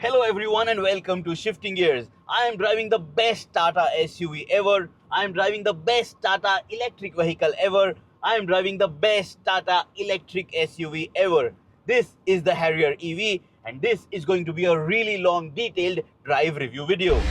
Hello everyone and welcome to Shifting Gears. I am driving the best Tata SUV ever. I am driving the best Tata electric vehicle ever. I am driving the best Tata electric SUV ever. This is the Harrier EV and this is going to be a really long detailed drive review video.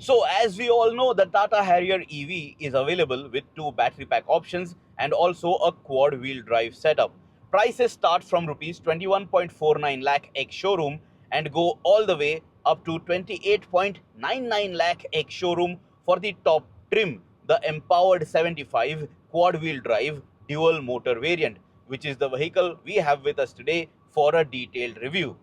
So as we all know, the Tata Harrier EV is available with two battery pack options and also a quad wheel drive setup. Prices start from rupees 21.49 lakh ex showroom and go all the way up to 28.99 lakh ex showroom for the top trim, the Empowered 75 quad wheel drive dual motor variant, which is the vehicle we have with us today for a detailed review.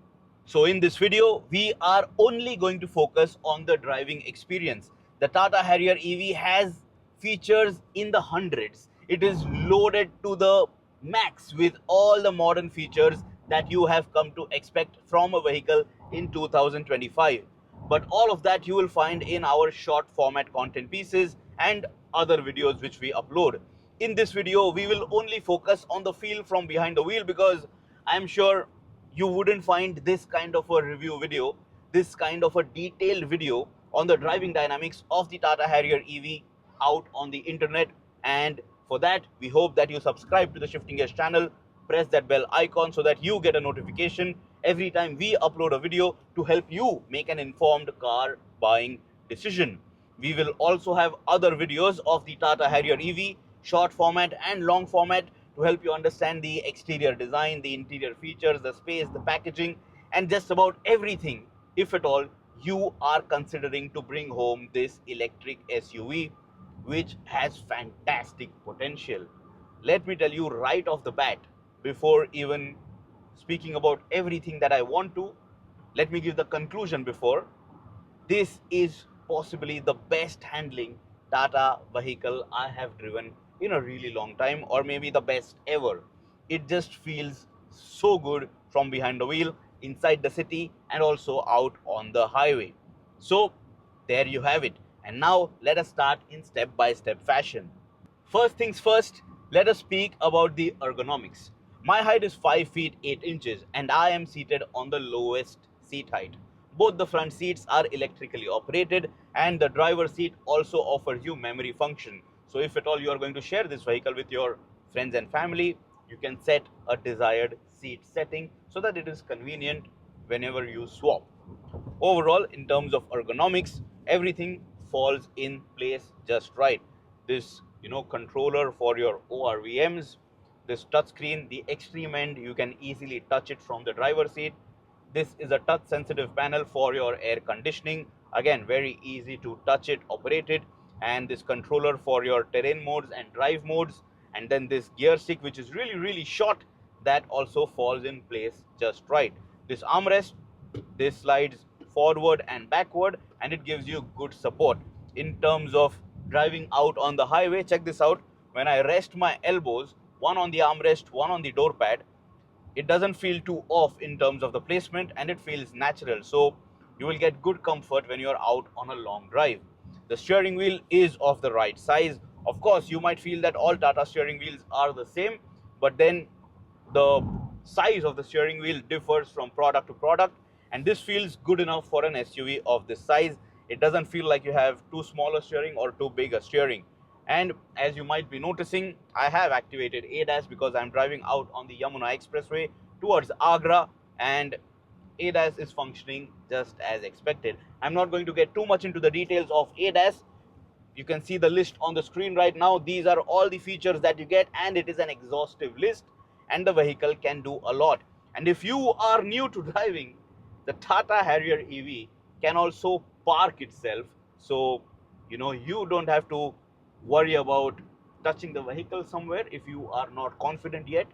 So in this video, we are only going to focus on the driving experience. The Tata Harrier EV has features in the hundreds. It is loaded to the max with all the modern features that you have come to expect from a vehicle in 2025. But all of that you will find in our short format content pieces and other videos which we upload. In this video, we will only focus on the feel from behind the wheel because I am sure you wouldn't find this kind of a review video, this kind of a detailed video on the driving dynamics of the Tata Harrier EV out on the internet. And for that, we hope that you subscribe to the Shifting Gears channel, press that bell icon so that you get a notification every time we upload a video to help you make an informed car buying decision. We will also have other videos of the Tata Harrier EV, short format and long format, to help you understand the exterior design, the interior features, the space, the packaging, and just about everything, if at all, you are considering to bring home this electric SUV, which has fantastic potential. Let me tell you right off the bat, before even speaking about everything that I want to, let me give the conclusion before. This is possibly the best handling Tata vehicle I have driven in a really long time, or maybe the best ever. It just feels so good from behind the wheel, inside the city, and also out on the highway. So, there you have it. And now let us start in step by step fashion. First things first, let us speak about the ergonomics. My height is 5 feet 8 inches and I am seated on the lowest seat height. Both the front seats are electrically operated and the driver's seat also offers you memory function. So if at all you are going to share this vehicle with your friends and family, you can set a desired seat setting so that it is convenient whenever you swap. Overall, in terms of ergonomics, everything falls in place just right. This controller for your ORVMs, this touchscreen, the extreme end, you can easily touch it from the driver's seat. This is a touch sensitive panel for your air conditioning, again very easy to touch it, operate it. And this controller for your terrain modes and drive modes, and then this gear stick which is really short, that also falls in place just right. This armrest, this slides forward and backward and it gives you good support. In terms of driving out on the highway, check this out. When I rest my elbows, one on the armrest, one on the door pad, it doesn't feel too off in terms of the placement and it feels natural. So you will get good comfort when you're out on a long drive. The steering wheel is of the right size. Of course, you might feel that all Tata steering wheels are the same, but then the size of the steering wheel differs from product to product, and this feels good enough for an SUV of this size. It doesn't feel like you have too small a steering or too big a steering. And as you might be noticing, I have activated ADAS because I'm driving out on the Yamuna Expressway towards Agra, and ADAS is functioning just as expected. I'm not going to get too much into the details of ADAS. You can see the list on the screen right now. These are all the features that you get, and it is an exhaustive list, and the vehicle can do a lot. And if you are new to driving, the Tata Harrier EV can also park itself. So, you don't have to worry about touching the vehicle somewhere if you are not confident yet.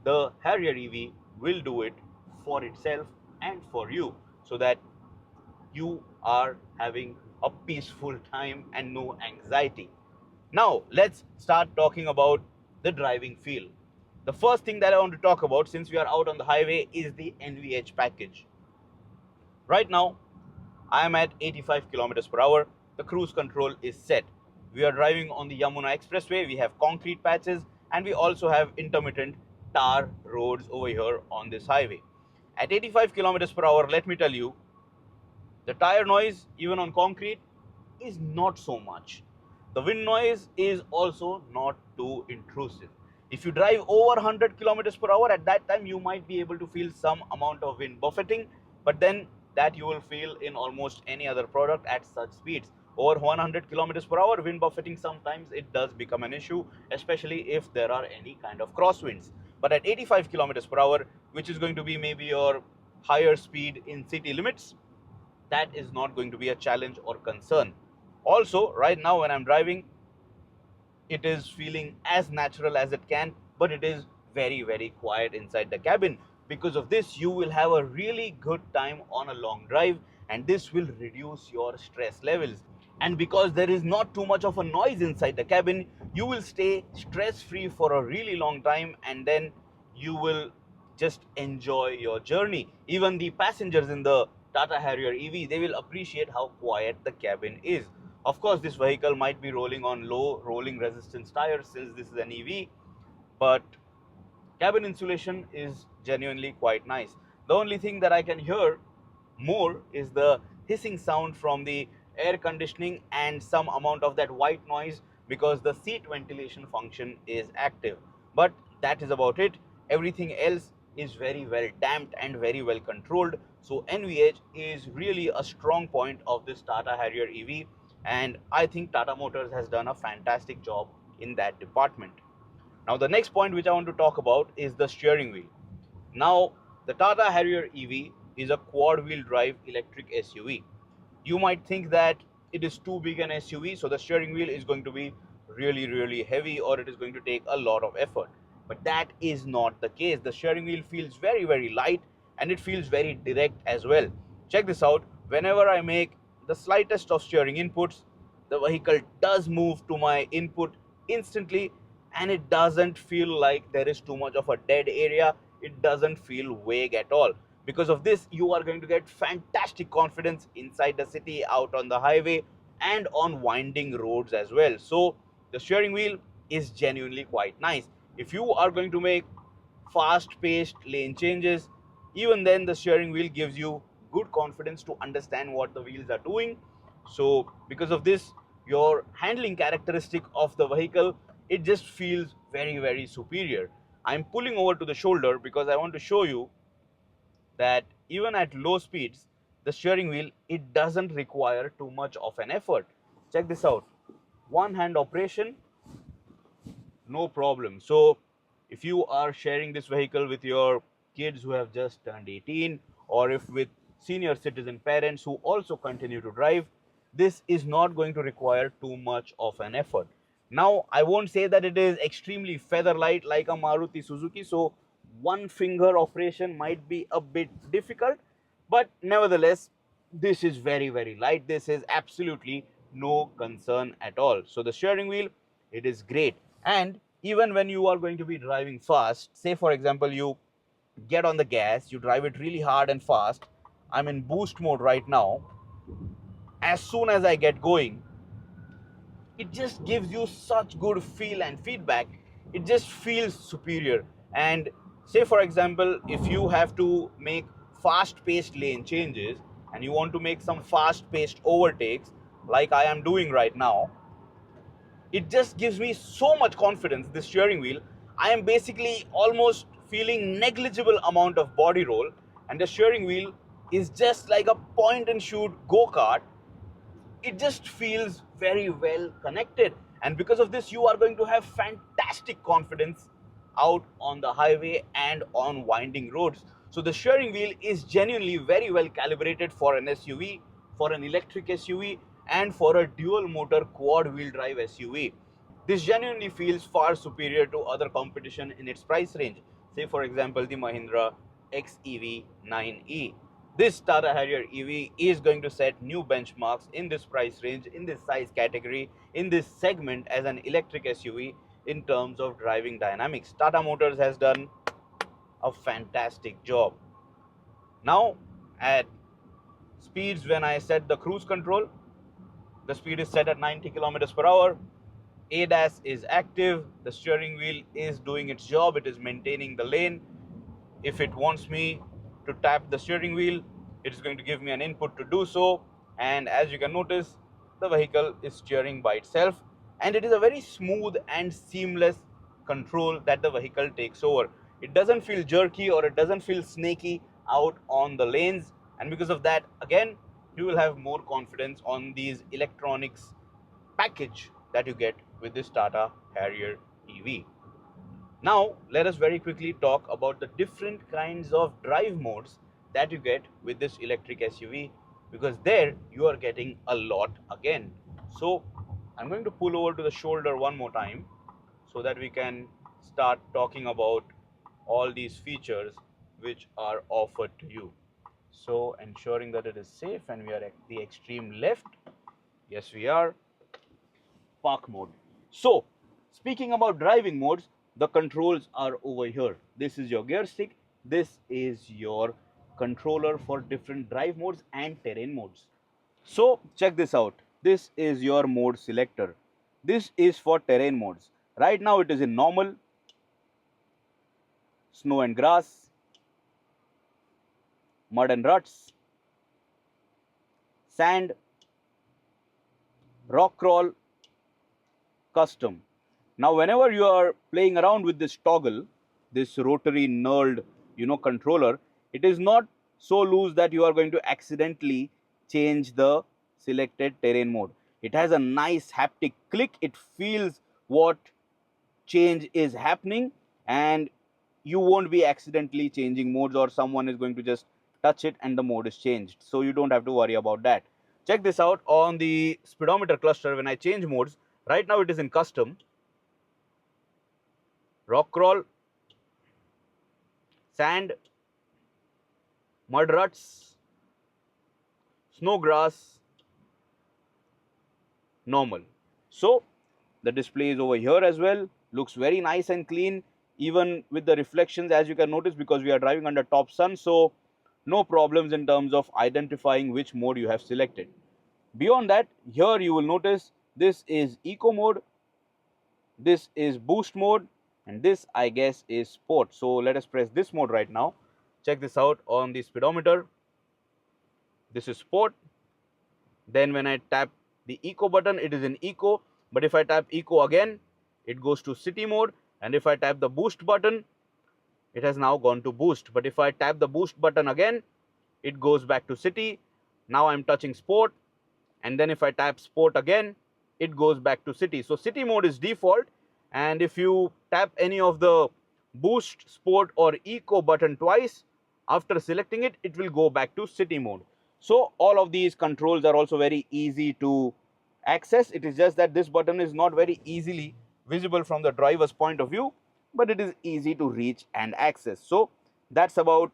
The Harrier EV will do it for itself and for you, so that you are having a peaceful time and no anxiety. Now, let's start talking about the driving feel. The first thing that I want to talk about, since we are out on the highway, is the NVH package. Right now, I am at 85 kilometers per hour. The cruise control is set. We are driving on the Yamuna Expressway. We have concrete patches and we also have intermittent tar roads over here on this highway. At 85 kilometers per hour, let me tell you, the tire noise, even on concrete, is not so much. The wind noise is also not too intrusive. If you drive over 100 kilometers per hour, at that time you might be able to feel some amount of wind buffeting, but then that you will feel in almost any other product at such speeds. Over 100 kilometers per hour, wind buffeting sometimes it does become an issue, especially if there are any kind of crosswinds. But at 85 kilometers per hour, which is going to be maybe your higher speed in city limits, that is not going to be a challenge or concern. Also, right now when I'm driving, it is feeling as natural as it can, but it is very, very quiet inside the cabin. Because of this, you will have a really good time on a long drive, and this will reduce your stress levels. And because there is not too much of a noise inside the cabin, you will stay stress free for a really long time, and then you will just enjoy your journey. Even the passengers in the Tata Harrier.EV, they will appreciate how quiet the cabin is. Of course, this vehicle might be rolling on low rolling resistance tires since this is an EV, but cabin insulation is genuinely quite nice. The only thing that I can hear more is the hissing sound from the air conditioning and some amount of that white noise because the seat ventilation function is active. But that is about it. Everything else is very well damped and very well controlled. So NVH is really a strong point of this Tata Harrier EV, and I think Tata Motors has done a fantastic job in that department. Now, the next point which I want to talk about is the steering wheel. Now, the Tata Harrier EV is a quad wheel drive electric SUV. You might think that it is too big an SUV, so the steering wheel is going to be really, really heavy, or it is going to take a lot of effort. But that is not the case. The steering wheel feels very, very light, and it feels very direct as well. Check this out. Whenever I make the slightest of steering inputs, the vehicle does move to my input instantly, and it doesn't feel like there is too much of a dead area. It doesn't feel vague at all. Because of this, you are going to get fantastic confidence inside the city, out on the highway, and on winding roads as well. So the steering wheel is genuinely quite nice. If you are going to make fast-paced lane changes, even then the steering wheel gives you good confidence to understand what the wheels are doing. So because of this, your handling characteristic of the vehicle, it just feels very, very superior. I'm pulling over to the shoulder because I want to show you that even at low speeds, the steering wheel, it doesn't require too much of an effort. Check this out. One hand operation, no problem. So if you are sharing this vehicle with your kids who have just turned 18, or if with senior citizen parents who also continue to drive, this is not going to require too much of an effort. Now, I won't say that it is extremely feather light like a Maruti Suzuki, so one finger operation might be a bit difficult, but nevertheless, this is very, very light. This is absolutely no concern at all. So the steering wheel, it is great. And even when you are going to be driving fast, say for example, you get on the gas, you drive it really hard and fast. I'm in boost mode right now. As soon as I get going, it just gives you such good feel and feedback. It just feels superior. And say for example, if you have to make fast paced lane changes and you want to make some fast paced overtakes like I am doing right now, it just gives me so much confidence, this steering wheel. I am basically almost feeling negligible amount of body roll, and the steering wheel is just like a point and shoot go-kart. It just feels very well connected, and because of this you are going to have fantastic confidence out on the highway and on winding roads. So the steering wheel is genuinely very well calibrated for an SUV, for an electric SUV, and for a dual motor quad wheel drive SUV. This genuinely feels far superior to other competition in its price range. Say for example the Mahindra XEV 9e. This Tata Harrier EV is going to set new benchmarks in this price range, in this size category, in this segment as an electric SUV in terms of driving dynamics. Tata Motors has done a fantastic job. Now, at speeds, when I set the cruise control, the speed is set at 90 kilometers per hour. ADAS is active. The steering wheel is doing its job. It is maintaining the lane. If it wants me to tap the steering wheel, it is going to give me an input to do so. And as you can notice, the vehicle is steering by itself. And it is a very smooth and seamless control that the vehicle takes over. It doesn't feel jerky or it doesn't feel snaky out on the lanes. And because of that, again, you will have more confidence on these electronics package that you get with this Tata Harrier EV. Now, let us very quickly talk about the different kinds of drive modes that you get with this electric SUV, because there you are getting a lot again. So, I'm going to pull over to the shoulder one more time so that we can start talking about all these features which are offered to you. So, ensuring that it is safe, and we are at the extreme left. Yes, we are. Park mode. So, speaking about driving modes, the controls are over here. This is your gear stick. This is your controller for different drive modes and terrain modes. So, check this out. This is your mode selector. This is for terrain modes. Right now it is in normal, snow and grass, mud and ruts, sand, rock crawl, custom. Now, whenever you are playing around with this toggle, this rotary knurled, controller, it is not so loose that you are going to accidentally change the selected terrain mode. It has a nice haptic click. It feels what change is happening, and you won't be accidentally changing modes, or someone is going to just touch it and the mode is changed. So you don't have to worry about that. Check this out on the speedometer cluster. When I change modes, right now it is in custom, rock crawl, sand, mud ruts, snow grass, normal. So the display is over here as well. Looks very nice and clean, even with the reflections, as you can notice, because we are driving under top sun. So no problems in terms of identifying which mode you have selected. Beyond that, here you will notice this is eco mode, this is boost mode, and this, I guess, is sport. So let us press this mode right now. Check this out on the speedometer. This is sport. Then when I tap the eco button, it is in eco. But if I tap eco again, it goes to city mode. And if I tap the boost button, it has now gone to boost. But if I tap the boost button again, it goes back to city. Now I'm touching sport. And then if I tap sport again, it goes back to city. So city mode is default. And if you tap any of the boost, sport or eco button twice, after selecting it, it will go back to city mode. So all of these controls are also very easy to access. It is just that this button is not very easily visible from the driver's point of view, but it is easy to reach and access. So that's about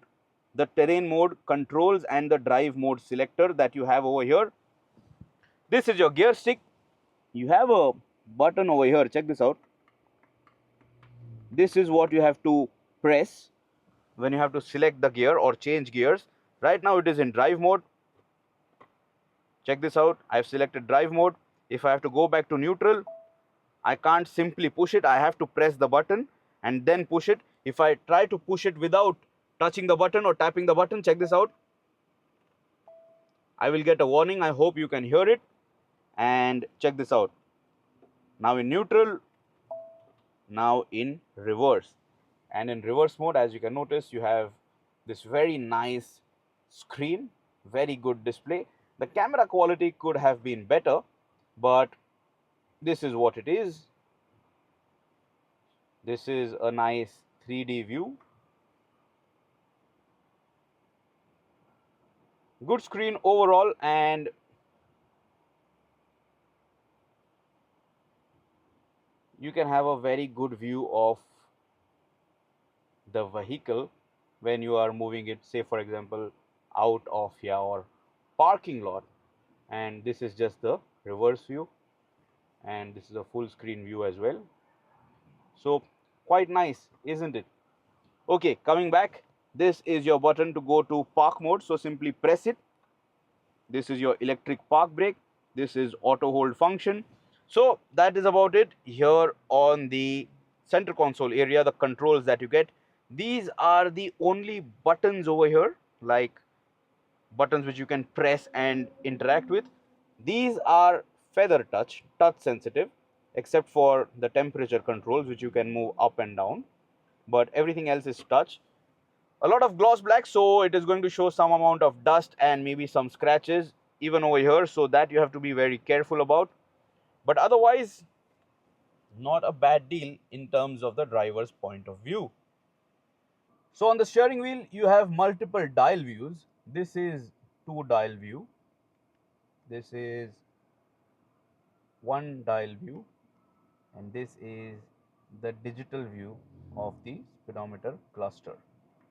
the terrain mode controls and the drive mode selector that you have over here. This is your gear stick. You have a button over here. Check this out. This is what you have to press when you have to select the gear or change gears. Right now it is in drive mode. Check this out. I have selected drive mode. If I have to go back to neutral, I can't simply push it. I have to press the button and then push it. If I try to push it without touching the button or tapping the button, check this out, I will get a warning. I hope you can hear it. And check this out. Now in neutral, now in reverse. And in reverse mode, as you can notice, you have this very nice screen, very good display. The camera quality could have been better, but this is what it is. This is a nice 3D view. Good screen overall, and you can have a very good view of the vehicle when you are moving it. Say for example, out of your parking lot. And this is just the reverse view, and this is a full screen view as well. So quite nice, isn't it? Okay, coming back, this is your button to go to park mode. So simply press it. This is your electric park brake. This is auto hold function. So that is about it here on the center console area, the controls that you get. These are the only buttons over here, like buttons which you can press and interact with. These are feather touch sensitive, except for the temperature controls which you can move up and down, but everything else is touch. A lot of gloss black, so it is going to show some amount of dust and maybe some scratches even over here, so that you have to be very careful about. But otherwise, not a bad deal in terms of the driver's point of view. So on the steering wheel, you have multiple dial views. This is 2 dial view. This is 1 dial view, and this is the digital view of the speedometer cluster.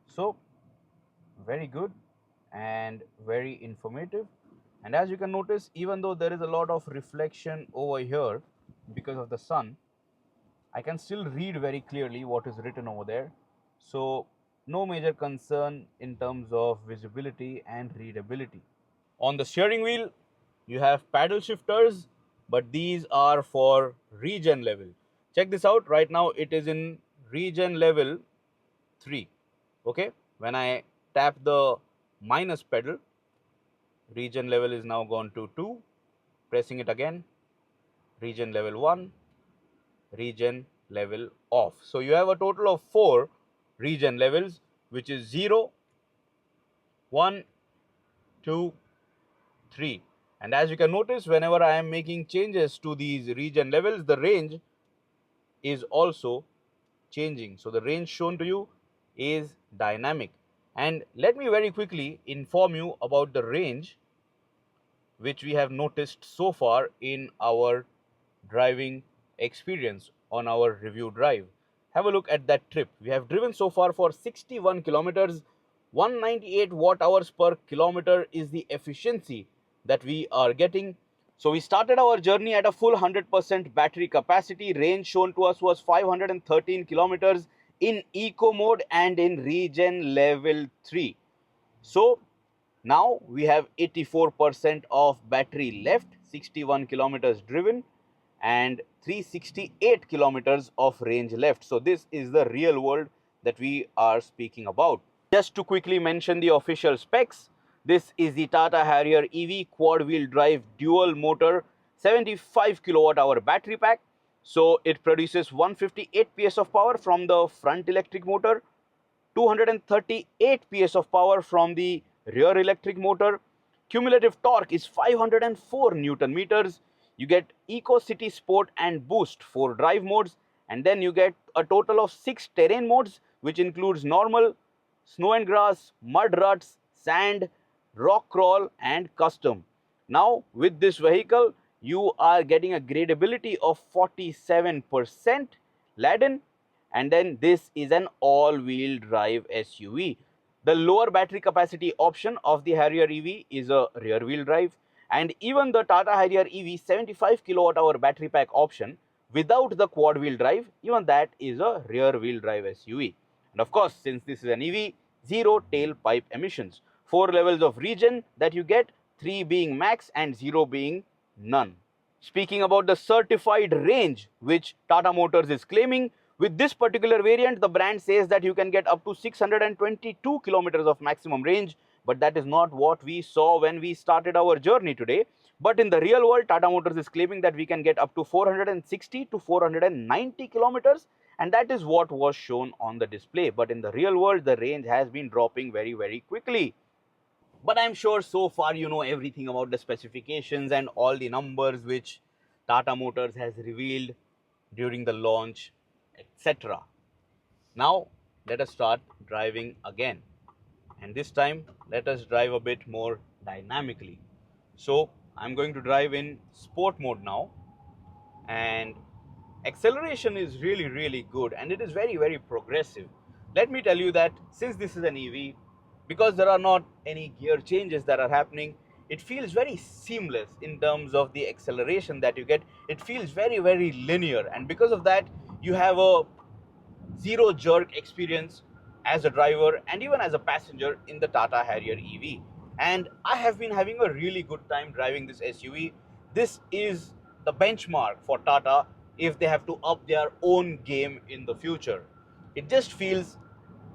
So very good and very informative. And as you can notice, even though there is a lot of reflection over here because of the sun, I can still read very clearly what is written over there. So no major concern in terms of visibility and readability. On the steering wheel, you have paddle shifters, but these are for regen level. Check this out. Right now it is in regen level 3. Okay, when I tap the minus pedal, regen level is now gone to 2. Pressing it again, regen level 1, regen level off. So you have a total of 4 regen levels, which is 0, 1, 2, 3. And as you can notice, whenever I am making changes to these regen levels, the range is also changing. So the range shown to you is dynamic. And let me very quickly inform you about the range which we have noticed so far in our driving experience on our review drive. Have a look at that trip. We have driven so far for 61 kilometers. 198 watt hours per kilometer is the efficiency that we are getting. So we started our journey at a full 100% battery capacity. Range shown to us was 513 kilometers in eco mode and in regen level 3. So now we have 84% of battery left, 61 kilometers driven, and 368 kilometers of range left. So this is the real world that we are speaking about. Just to quickly mention the official specs, this is the Tata Harrier.EV quad wheel drive dual motor 75 kilowatt hour battery pack. So it produces 158 PS of power from the front electric motor, 238 PS of power from the rear electric motor. Cumulative torque is 504 Newton meters. You get Eco City Sport and Boost for drive modes, and then you get a total of 6 terrain modes, which includes normal, snow and grass, mud ruts, sand, rock crawl, and custom. Now with this vehicle, you are getting a gradability of 47% laden, and then this is an all-wheel drive SUV. The lower battery capacity option of the Harrier.EV is a rear-wheel drive, and even the Tata Harrier.EV 75 kilowatt hour battery pack option without the quad-wheel drive, even that is a rear-wheel drive SUV. And of course, since this is an EV, zero tailpipe emissions. 4 levels of regen that you get, 3 being max and 0 being none. Speaking about the certified range which Tata Motors is claiming, with this particular variant, the brand says that you can get up to 622 kilometers of maximum range, but that is not what we saw when we started our journey today. But in the real world, Tata Motors is claiming that we can get up to 460 to 490 kilometers, and that is what was shown on the display. But in the real world, the range has been dropping very, very quickly. But I'm sure so far you know everything about the specifications and all the numbers which Tata Motors has revealed during the launch, etc. Now let us start driving again, and this time let us drive a bit more dynamically. So I'm going to drive in sport mode now, and acceleration is really good, and it is very progressive. Let me tell you that since this is an EV, because there are not any gear changes that are happening, it feels very seamless in terms of the acceleration that you get. It feels very, very linear, and because of that, you have a zero jerk experience as a driver and even as a passenger in the Tata Harrier EV. And I have been having a really good time driving this SUV. This is the benchmark for Tata if they have to up their own game in the future. It just feels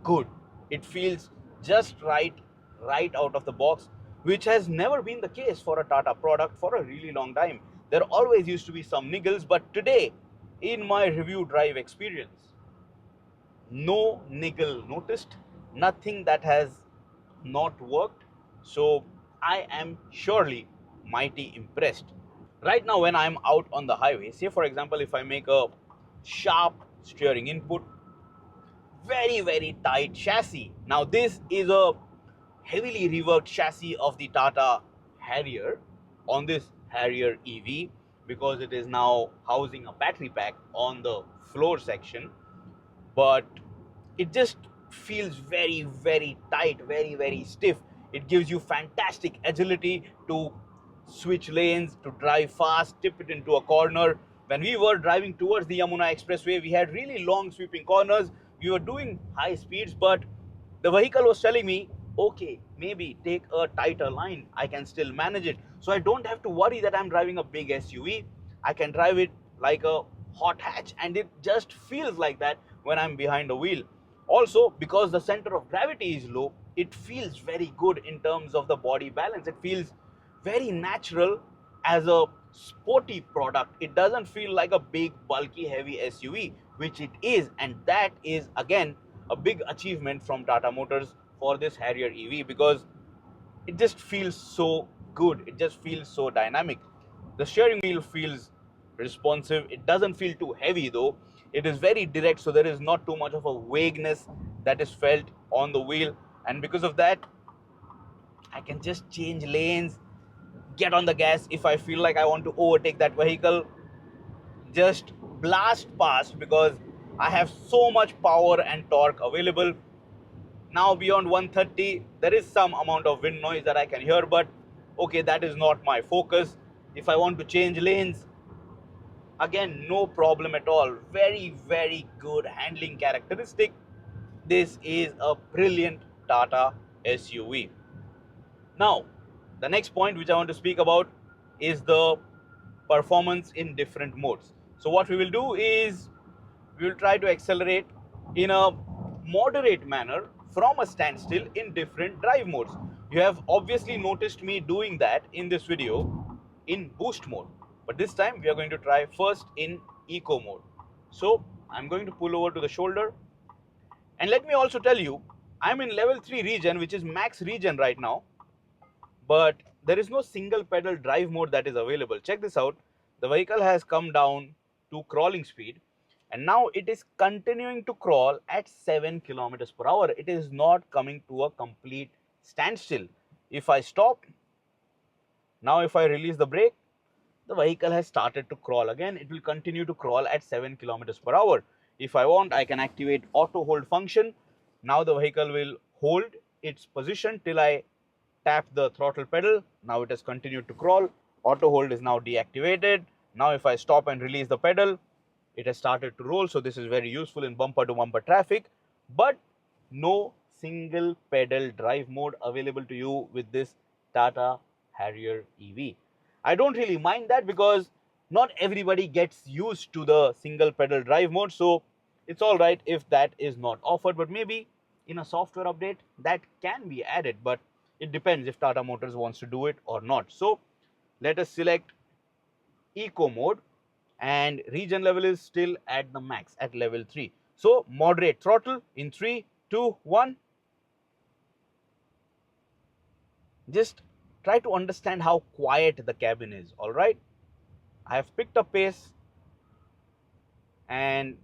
good. It feels just right, right out of the box, which has never been the case for a Tata product for a really long time. There always used to be some niggles, but today, in my review drive experience, no niggle noticed, nothing that has not worked. So I am surely mighty impressed. Right now, when I'm out on the highway, say for example, if I make a sharp steering input, very, very tight chassis. Now, this is a heavily reworked chassis of the Tata Harrier on this Harrier EV, because it is now housing a battery pack on the floor section. But it just feels very, very tight, very, very stiff. It gives you fantastic agility to switch lanes, to drive fast, tip it into a corner. When we were driving towards the Yamuna Expressway, we had really long sweeping corners. We were doing high speeds, but the vehicle was telling me, okay, maybe take a tighter line. I can still manage it. So I don't have to worry that I'm driving a big SUV. I can drive it like a hot hatch, and it just feels like that when I'm behind the wheel. Also, because the center of gravity is low, it feels very good in terms of the body balance. It feels very natural as a sporty product. It doesn't feel like a big, bulky, heavy SUV, which it is, and that is again a big achievement from Tata Motors for this Harrier EV, because it just feels so good. It just feels so dynamic. The steering wheel feels responsive. It doesn't feel too heavy though. It is very direct, so there is not too much of a vagueness that is felt on the wheel. And because of that, I can just change lanes, get on the gas if I feel like I want to overtake that vehicle, just blast past, because I have so much power and torque available. Now beyond 130, there is some amount of wind noise that I can hear, but okay, that is not my focus. If I want to change lanes, again, no problem at all. Very, very good handling characteristic. This is a brilliant Tata SUV. Now, the next point which I want to speak about is the performance in different modes. So what we will do is we will try to accelerate in a moderate manner from a standstill in different drive modes. You have obviously noticed me doing that in this video in boost mode, but this time we are going to try first in eco mode. So I'm going to pull over to the shoulder, and let me also tell you, I'm in level 3 region, which is max region right now, but there is no single pedal drive mode that is available. Check this out. The vehicle has come down to crawling speed, and now it is continuing to crawl at 7 kilometers per hour. It is not coming to a complete standstill. If I stop, now if I release the brake, the vehicle has started to crawl again. It will continue to crawl at 7 kilometers per hour. If I want, I can activate auto hold function. Now the vehicle will hold its position till I tap the throttle pedal. Now it has continued to crawl. Auto hold is now deactivated. Now if I stop and release the pedal, it has started to roll. So this is very useful in bumper to bumper traffic, but no single pedal drive mode available to you with this Tata Harrier EV. I don't really mind that, because not everybody gets used to the single pedal drive mode, so it's all right if that is not offered. But maybe in a software update that can be added, but it depends if Tata Motors wants to do it or not. So let us select eco mode, and region level is still at the max at level 3. So moderate throttle in 3, 2, 1. Just try to understand how quiet the cabin is. All right, I have picked up pace, and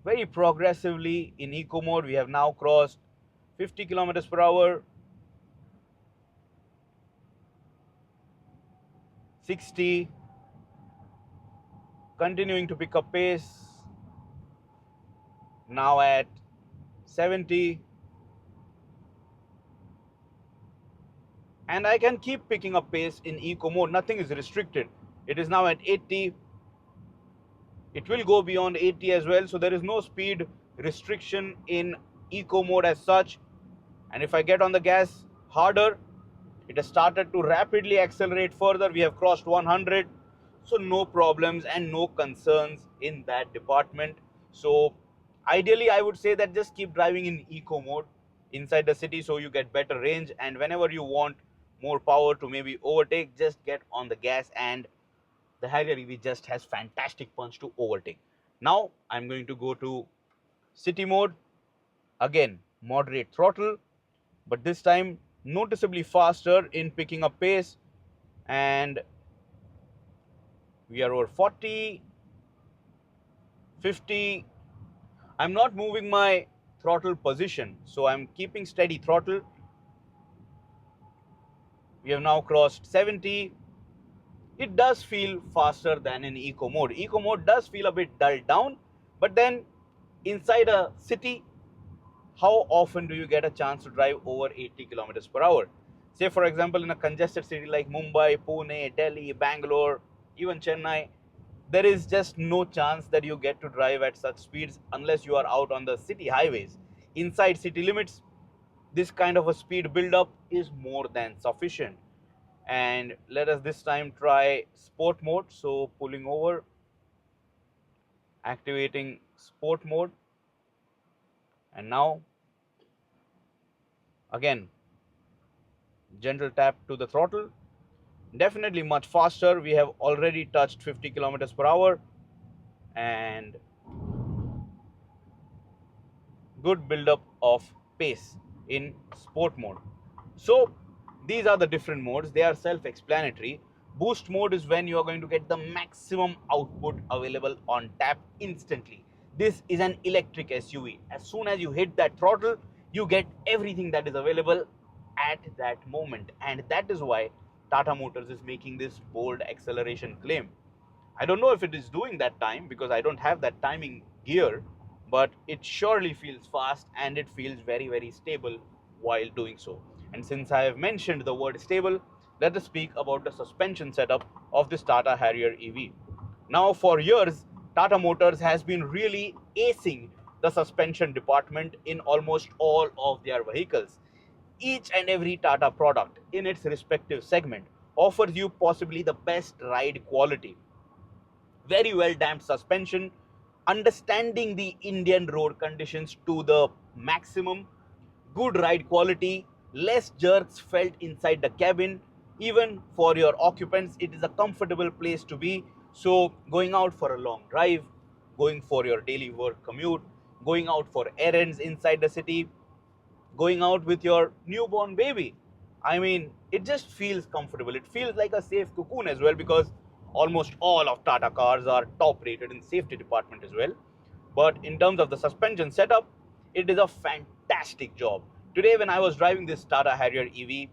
very progressively in eco mode we have now crossed 50 kilometers per hour, 60, continuing to pick up pace, now at 70, and I can keep picking up pace in eco mode. Nothing is restricted. It is now at 80. It will go beyond 80 as well, so there is no speed restriction in eco mode as such. And if I get on the gas harder, it has started to rapidly accelerate further. We have crossed 100, so no problems and no concerns in that department. So ideally I would say that just keep driving in eco mode inside the city so you get better range, and whenever you want more power to maybe overtake, just get on the gas, and the Harrier EV just has fantastic punch to overtake. Now I'm going to go to city mode. Again, moderate throttle, but this time noticeably faster in picking up pace, and we are over 40, 50. I'm not moving my throttle position, so I'm keeping steady throttle. We have now crossed 70. It does feel faster than in eco mode. Eco mode does feel a bit dulled down, but then inside a city, how often do you get a chance to drive over 80 kilometers per hour? Say, for example, in a congested city like Mumbai, Pune, Delhi, Bangalore, even Chennai, there is just no chance that you get to drive at such speeds unless you are out on the city highways. Inside city limits, this kind of a speed build-up is more than sufficient. And let us this time try sport mode. So pulling over, activating sport mode, and now again gentle tap to the throttle. Definitely much faster. We have already touched 50 kilometers per hour, and good build-up of pace in sport mode. So these are the different modes. They are self-explanatory. Boost mode is when you are going to get the maximum output available on tap instantly. This is an electric SUV. As soon as you hit that throttle, you get everything that is available at that moment, and that is why Tata Motors is making this bold acceleration claim. I don't know if it is doing that time because I don't have that timing gear, but it surely feels fast and it feels very, very stable while doing so. And since I have mentioned the word stable, let us speak about the suspension setup of this Tata Harrier EV. Now, for years, Tata Motors has been really acing the suspension department in almost all of their vehicles. Each and every Tata product in its respective segment offers you possibly the best ride quality, very well damped suspension, understanding the Indian road conditions to the maximum, good ride quality, less jerks felt inside the cabin. Even for your occupants, it is a comfortable place to be. So, going out for a long drive, going for your daily work commute, going out for errands inside the city, going out with your newborn baby. I mean, it just feels comfortable. It feels like a safe cocoon as well, because almost all of Tata cars are top rated in safety department as well. But in terms of the suspension setup, it is a fantastic job. Today, when I was driving this Tata Harrier EV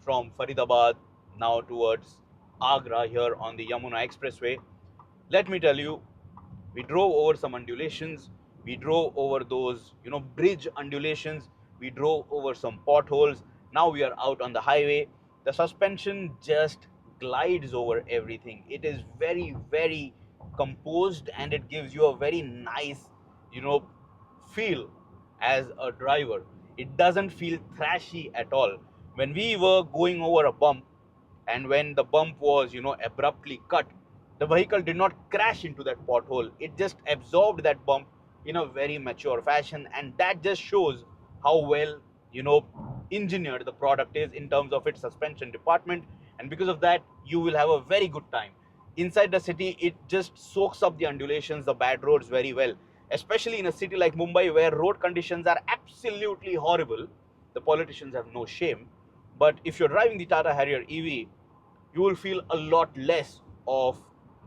from Faridabad now towards Agra here on the Yamuna Expressway, let me tell you, we drove over some undulations, we drove over those bridge undulations, we drove over some potholes. Now we are out on the highway. The suspension just glides over everything. It is very, very composed, and it gives you a very nice you know feel as a driver. It doesn't feel thrashy at all. When we were going over a bump, and when the bump was abruptly cut, the vehicle did not crash into that pothole. It just absorbed that bump in a very mature fashion, and that just shows how well you know engineered the product is in terms of its suspension department. And because of that, you will have a very good time inside the city. It just soaks up the undulations, the bad roads very well, especially in a city like Mumbai where road conditions are absolutely horrible. The politicians have no shame. But if you're driving the Tata Harrier EV, you will feel a lot less of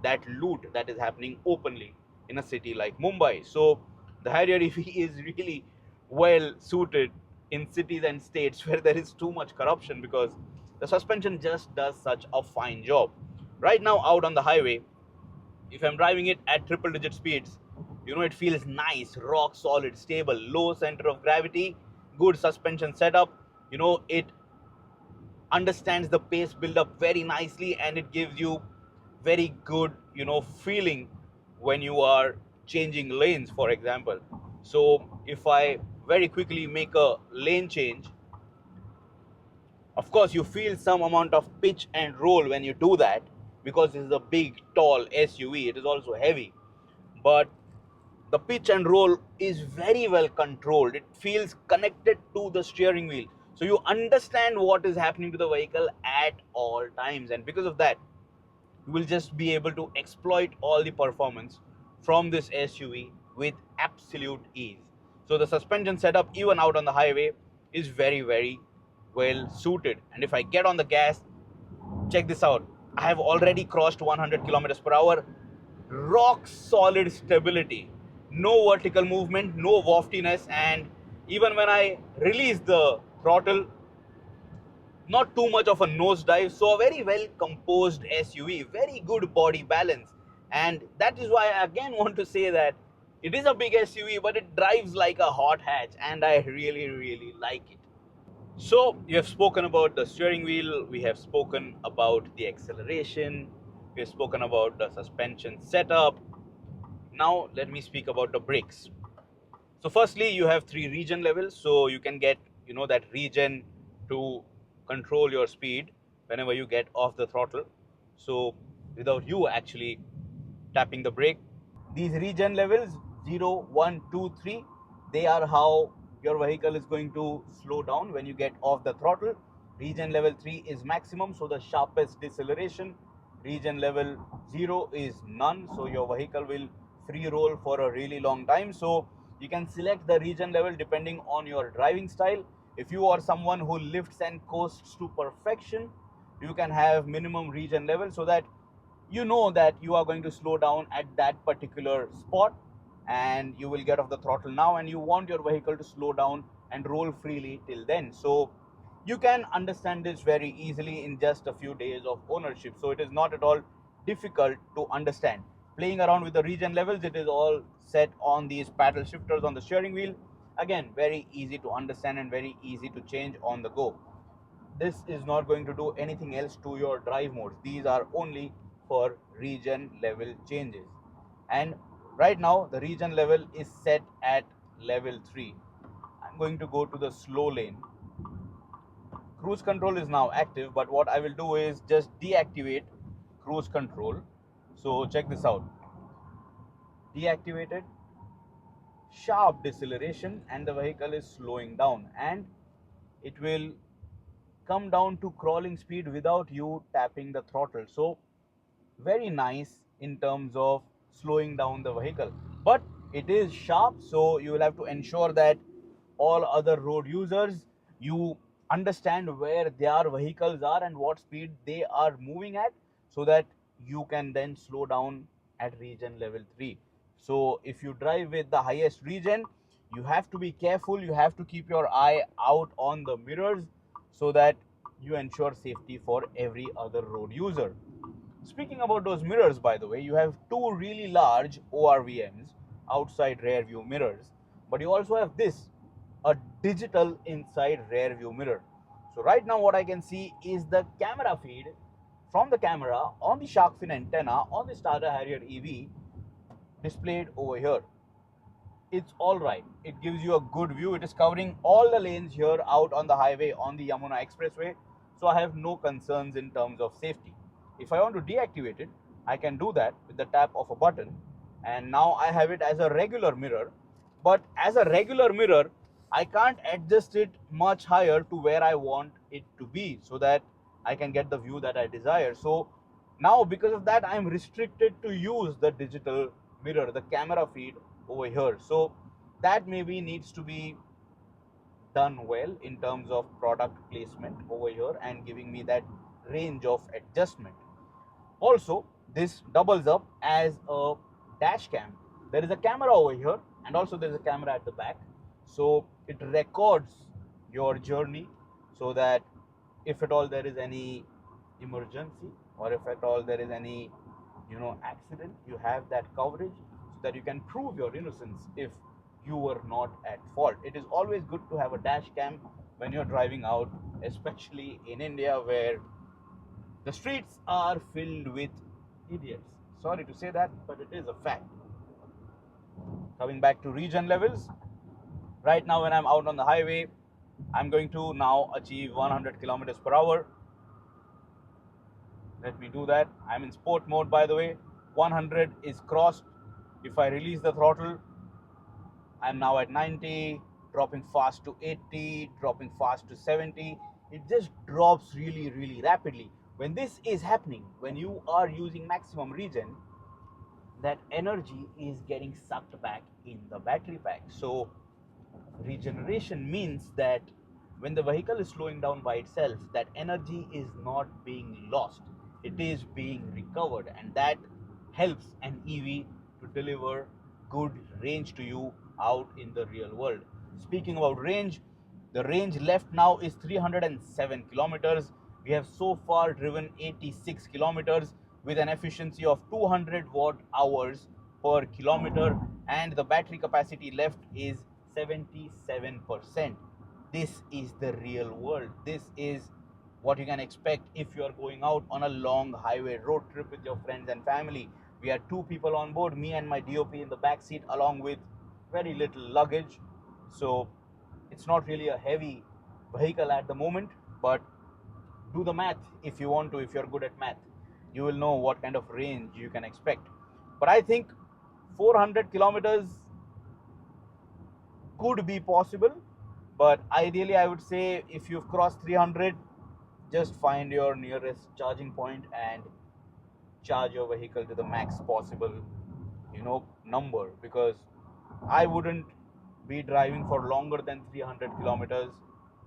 that loot that is happening openly in a city like Mumbai. So the Harrier EV is really well suited in cities and states where there is too much corruption, because the suspension just does such a fine job. Right now, out on the highway, if I'm driving it at triple digit speeds, it feels nice, rock solid, stable, low center of gravity, good suspension setup. It understands the pace build up very nicely, and it gives you very good, feeling when you are changing lanes, for example. So if I very quickly make a lane change, of course you feel some amount of pitch and roll when you do that, because this is a big tall SUV. It is also heavy, but the pitch and roll is very well controlled. It feels connected to the steering wheel, so you understand what is happening to the vehicle at all times, and because of that you will just be able to exploit all the performance from this SUV with absolute ease. So the suspension setup, even out on the highway, is very, very well suited. And if I get on the gas, check this out. I have already crossed 100 kilometers per hour. Rock solid stability. No vertical movement, no waftiness, and even when I release the throttle, not too much of a nosedive. So a very well composed SUV, very good body balance, and that is why I again want to say that it is a big SUV, but it drives like a hot hatch, and I really, really like it. So you have spoken about the steering wheel, we have spoken about the acceleration, we have spoken about the suspension setup. Now let me speak about the brakes. So firstly, you have 3 region levels, so you can get that region to control your speed whenever you get off the throttle, so without you actually tapping the brake. These region levels 0, 1, 2, 3, they are how your vehicle is going to slow down when you get off the throttle. Region level 3 is maximum, so the sharpest deceleration. Region level 0 is none, so your vehicle will free roll for a really long time. So you can select the region level depending on your driving style. If you are someone who lifts and coasts to perfection, you can have minimum region level, so that you know that you are going to slow down at that particular spot, and you will get off the throttle now, and you want your vehicle to slow down and roll freely till then. So you can understand this very easily in just a few days of ownership, so it is not at all difficult to understand. Playing around with the region levels, it is all set on these paddle shifters on the steering wheel. Again, very easy to understand and very easy to change on the go. This is not going to do anything else to your drive modes. These are only for region level changes. And right now the region level is set at level 3. I'm going to go to the slow lane. Cruise control is now active, but what I will do is just deactivate cruise control. So check this out. Deactivated, sharp deceleration, and the vehicle is slowing down, and it will come down to crawling speed without you tapping the throttle. So very nice in terms of slowing down the vehicle, but it is sharp, so you will have to ensure that all other road users, you understand where their vehicles are and what speed they are moving at, so that you can then slow down at region level 3. So if you drive with the highest region, you have to be careful. You have to keep your eye out on the mirrors, so that you ensure safety for every other road user. Speaking about those mirrors, by the way, you have 2 really large ORVMs, outside rear view mirrors, but you also have this, a digital inside rear view mirror. So right now what I can see is the camera feed from the camera on the shark fin antenna on this Tata Harrier.EV displayed over here. It's all right. It gives you a good view. It is covering all the lanes here out on the highway on the Yamuna Expressway. So I have no concerns in terms of safety. If I want to deactivate it, I can do that with the tap of a button. And now I have it as a regular mirror. But as a regular mirror, I can't adjust it much higher to where I want it to be, so that I can get the view that I desire. So now because of that, I'm restricted to use the digital mirror, the camera feed over here. So that maybe needs to be done well in terms of product placement over here and giving me that range of adjustment. Also, this doubles up as a dash cam. There is a camera over here, and also there is a camera at the back, so it records your journey, so that if at all there is any emergency, or if at all there is any accident, you have that coverage, so that you can prove your innocence if you were not at fault. It is always good to have a dash cam when you're driving out, especially in India where the streets are filled with idiots. Sorry to say that, but it is a fact. Coming back to regen levels, right now when I'm out on the highway, I'm going to now achieve 100 kilometers per hour. Let me do that. I'm in sport mode, by the way. 100 is crossed. If I release the throttle, I'm now at 90, dropping fast to 80, dropping fast to 70. It just drops really, really rapidly. When this is happening, when you are using maximum regen, that energy is getting sucked back in the battery pack. So regeneration means that when the vehicle is slowing down by itself, that energy is not being lost, it is being recovered, and that helps an EV to deliver good range to you out in the real world. Speaking about range, the range left now is 307 kilometers. We have so far driven 86 kilometers with an efficiency of 200 watt hours per kilometer, and the battery capacity left is 77%. This is the real world. This is what you can expect if you are going out on a long highway road trip with your friends and family. We are two people on board, me and my DOP in the back seat, along with very little luggage. So it's not really a heavy vehicle at the moment, but do the math if you want to. If you're good at math, you will know what kind of range you can expect. But I think 400 kilometers could be possible, but ideally I would say if you've crossed 300, just find your nearest charging point and charge your vehicle to the max possible number, because I wouldn't be driving for longer than 300 kilometers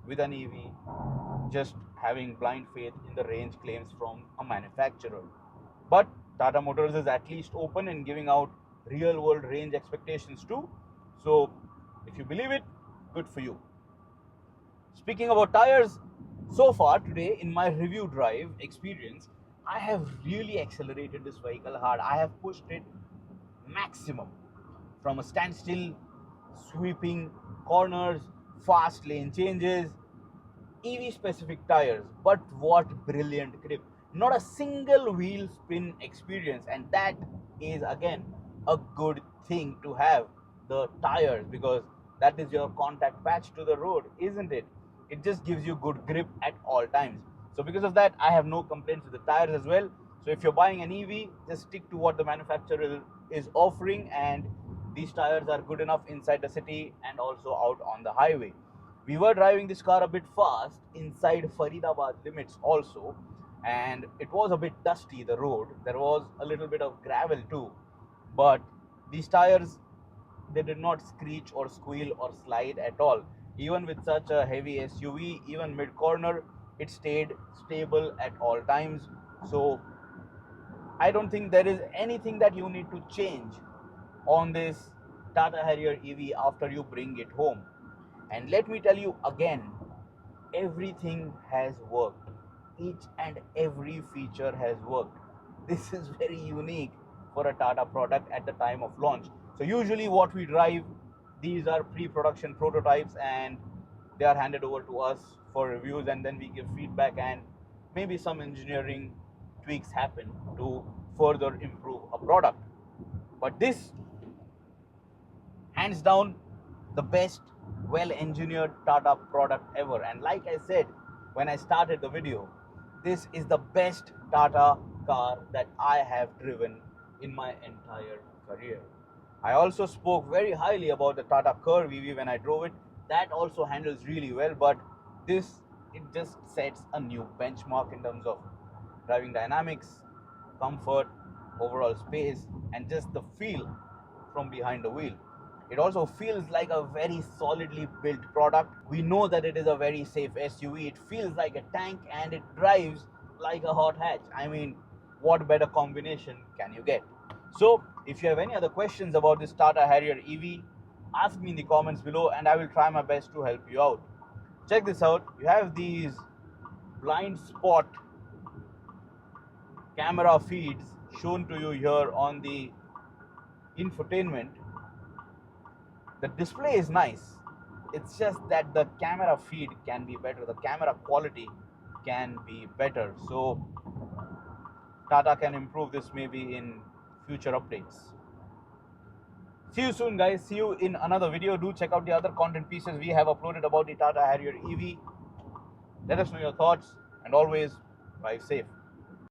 with an EV just having blind faith in the range claims from a manufacturer. But Tata Motors is at least open in giving out real world range expectations too. So if you believe it, good for you. Speaking about tires, so far today in my review drive experience, I have really accelerated this vehicle hard. I have pushed it maximum from a standstill, sweeping corners, fast lane changes, EV specific tires, but what brilliant grip. Not a single wheel spin experience, and that is again a good thing to have the tires, because that is your contact patch to the road, isn't it? It just gives you good grip at all times. So because of that, I have no complaints with the tires as well. So if you're buying an EV, just stick to what the manufacturer is offering, and these tires are good enough inside the city and also out on the highway. We were driving this car a bit fast inside Faridabad limits also, and it was a bit dusty, the road. There was a little bit of gravel too, but these tires, they did not screech or squeal or slide at all. Even with such a heavy SUV, even mid corner, it stayed stable at all times. So I don't think there is anything that you need to change on this Tata Harrier EV after you bring it home. And let me tell you again, everything has worked. Each and every feature has worked. This is very unique for a Tata product at the time of launch. So usually what we drive, these are pre-production prototypes, and they are handed over to us for reviews, and then we give feedback, and maybe some engineering tweaks happen to further improve a product. But this, hands down, the best well engineered Tata product ever. And like I said when I started the video, this is the best Tata car that I have driven in my entire career. I also spoke very highly about the Tata Curve-EV when I drove it. That also handles really well, but this, it just sets a new benchmark in terms of driving dynamics, comfort, overall space, and just the feel from behind the wheel. It also feels like a very solidly built product. We know that it is a very safe SUV. It feels like a tank and it drives like a hot hatch. I mean, what better combination can you get? So, if you have any other questions about this Tata Harrier EV, ask me in the comments below and I will try my best to help you out. Check this out. You have these blind spot camera feeds shown to you here on the infotainment. The display is nice, It's just that the camera feed can be better, the camera quality can be better. So Tata can improve this maybe in future updates. See you soon, guys. See you in another video. Do check out the other content pieces we have uploaded about the Tata Harrier EV. Let us know your thoughts, and always drive safe.